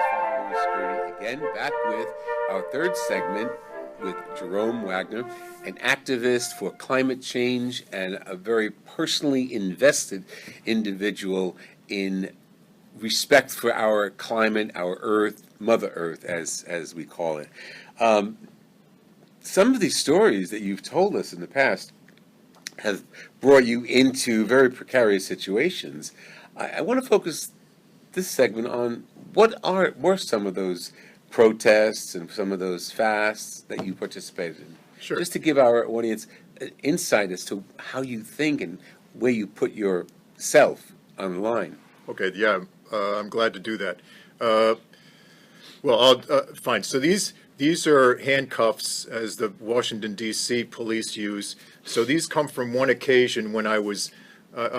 Father Louis Scurdy again, back with our third segment with Jerome Wagner, an activist for climate change and a very personally invested individual in respect for our climate, our Earth, Mother Earth, as we call it. Some of these stories that you've told us in the past have brought you into very precarious situations. I want to focus this segment on were some of those protests and some of those fasts that you participated in. Sure. Just to give our audience insight as to how you think and where you put yourself on the line. Okay, yeah, I'm glad to do that. Fine. So these are handcuffs, as the Washington, D.C. police use. So these come from one occasion when I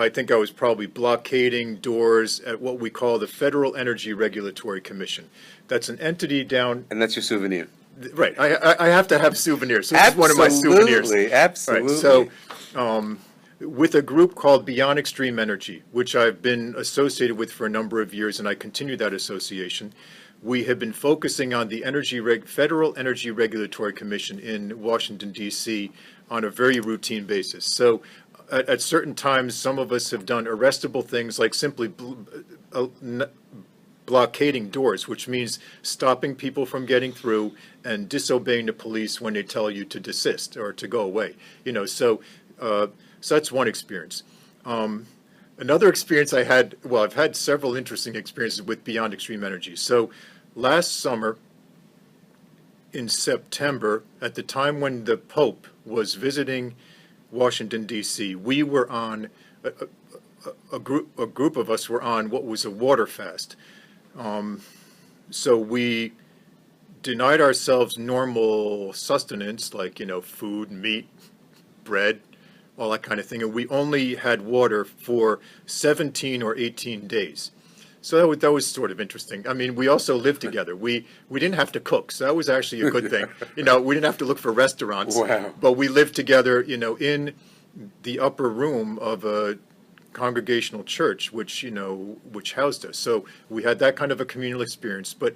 think I was probably blockading doors at what we call the Federal Energy Regulatory Commission. That's an entity down... And that's your souvenir. Right. I have to have souvenirs. So this is one of my souvenirs. Absolutely. Right. So with a group called Beyond Extreme Energy, which I've been associated with for a number of years, and I continue that association, we have been focusing on the Federal Energy Regulatory Commission in Washington, D.C. on a very routine basis. So at certain times, some of us have done arrestable things like simply blockading doors, which means stopping people from getting through and disobeying the police when they tell you to desist or to go away. So that's one experience. Another experience I've had several interesting experiences with Beyond Extreme Energy. So last summer, in September, at the time when the Pope was visiting Washington, D.C., we were on, a group of us were on what was a water fast. So we denied ourselves normal sustenance, like, food, meat, bread, all that kind of thing, and we only had water for 17 or 18 days. So that was sort of interesting. I mean, we also lived together. We didn't have to cook, so that was actually a good thing. We didn't have to look for restaurants. Wow. But we lived together, in the upper room of a congregational church, which housed us. So we had that kind of a communal experience. But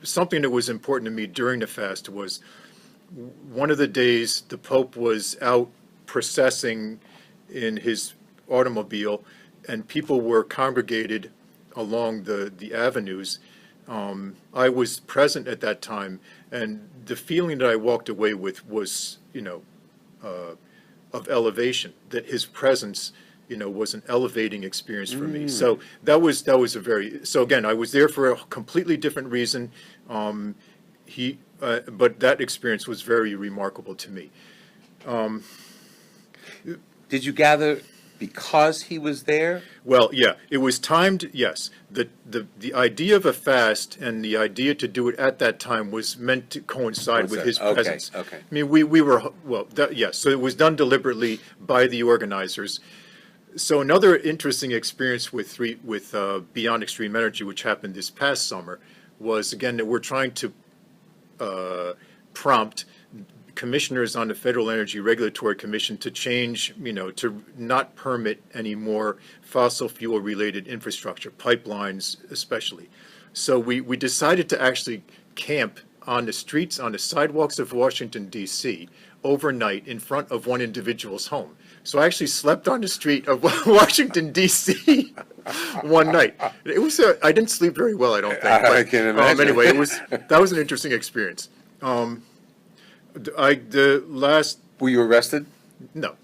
something that was important to me during the fast was one of the days the Pope was out processing in his automobile, and people were congregated along the avenues. I was present at that time, and the feeling that I walked away with was, of elevation, that his presence, was an elevating experience for me. So that was so again, I was there for a completely different reason. But that experience was very remarkable to me. Did you gather because he was there? Well, yeah, it was timed. Yes, the idea of a fast and the idea to do it at that time was meant to coincide with his presence. Okay. I mean, we were yes. So it was done deliberately by the organizers. So another interesting experience with Beyond Extreme Energy, which happened this past summer, was again that we're trying to prompt commissioners on the Federal Energy Regulatory Commission to change, to not permit any more fossil fuel related infrastructure, pipelines especially. So we decided to actually camp on the streets, on the sidewalks of Washington, D.C. overnight in front of one individual's home. So I actually slept on the street of Washington, D.C. one night. It was I didn't sleep very well, I don't think. But, I can imagine. Anyway, that was an interesting experience. Were you arrested? No.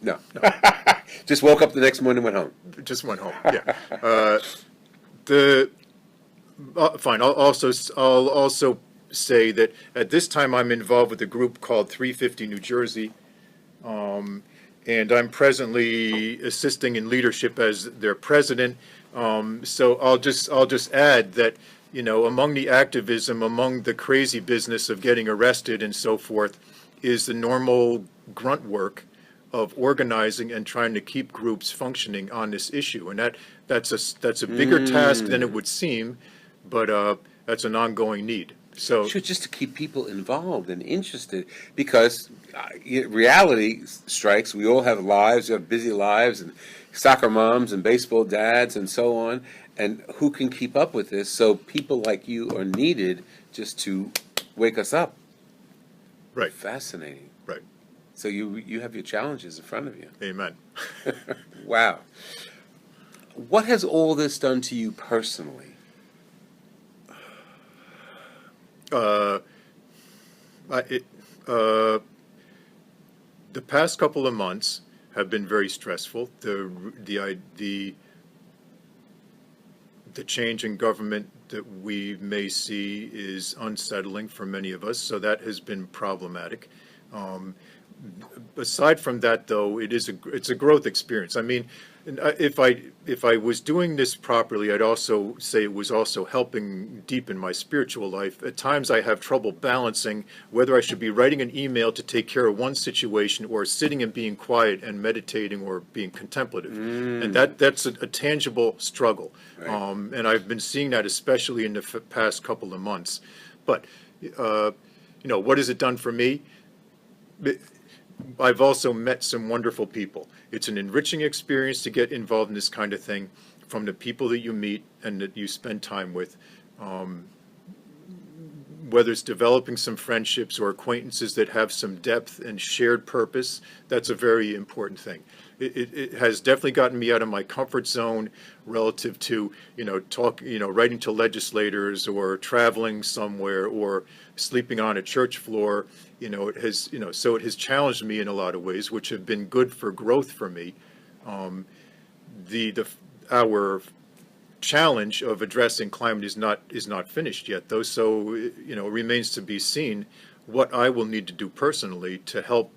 Just woke up the next morning and went home. Just went home. Yeah. Fine. I'll also say that at this time I'm involved with a group called 350 New Jersey, and I'm presently assisting in leadership as their president. So I'll just add that among the activism, among the crazy business of getting arrested and so forth, is the normal grunt work of organizing and trying to keep groups functioning on this issue, and that's a bigger task than it would seem, but that's an ongoing need. So Sure, just to keep people involved and interested, because reality strikes. We all have lives, we have busy lives, and soccer moms and baseball dads and so on. And who can keep up with this? So people like you are needed just to wake us up. Right. Fascinating. Right. So you have your challenges in front of you. Amen. Wow. What has all this done to you personally? I, it, uh, the past couple of months have been very stressful. The change in government that we may see is unsettling for many of us, so that has been problematic. Aside from that, though, it's a growth experience. I mean, if I was doing this properly, I'd also say it was also helping deepen my spiritual life. At times, I have trouble balancing whether I should be writing an email to take care of one situation or sitting and being quiet and meditating or being contemplative, and that's a tangible struggle. Right. And I've been seeing that especially in the past couple of months. But what has it done for me? I've also met some wonderful people. It's an enriching experience to get involved in this kind of thing from the people that you meet and that you spend time with. Whether it's developing some friendships or acquaintances that have some depth and shared purpose, that's a very important thing. It has definitely gotten me out of my comfort zone relative to, writing to legislators or traveling somewhere or sleeping on a church floor. So it has challenged me in a lot of ways, which have been good for growth for me. Our challenge of addressing climate is not finished yet, though. So it remains to be seen what I will need to do personally to help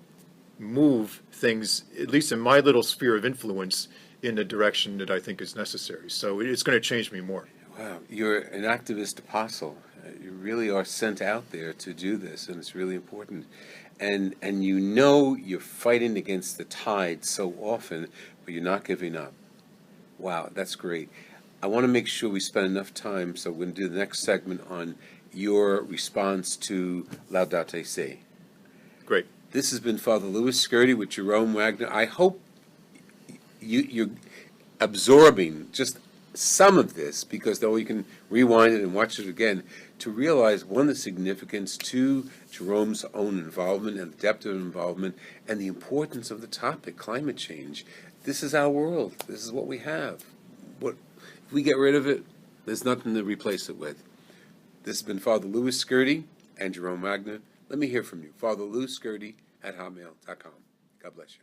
move things, at least in my little sphere of influence, in the direction that I think is necessary. So it's going to change me more. Wow, you're an activist apostle. You really are sent out there to do this, and it's really important. And you're fighting against the tide so often, but you're not giving up. Wow, that's great. I want to make sure we spend enough time, so we're going to do the next segment on your response to Laudate Si. Great. This has been Father Louis Scurti with Jerome Wagner. I hope you're absorbing just some of this, because though you can rewind it and watch it again, to realize, one, the significance, two, Jerome's own involvement and the depth of involvement, and the importance of the topic, climate change. This is our world. This is what we have. If we get rid of it, there's nothing to replace it with. This has been Father Louis Scurti and Jerome Wagner. Let me hear from you. FatherLouisScurti@hotmail.com. God bless you.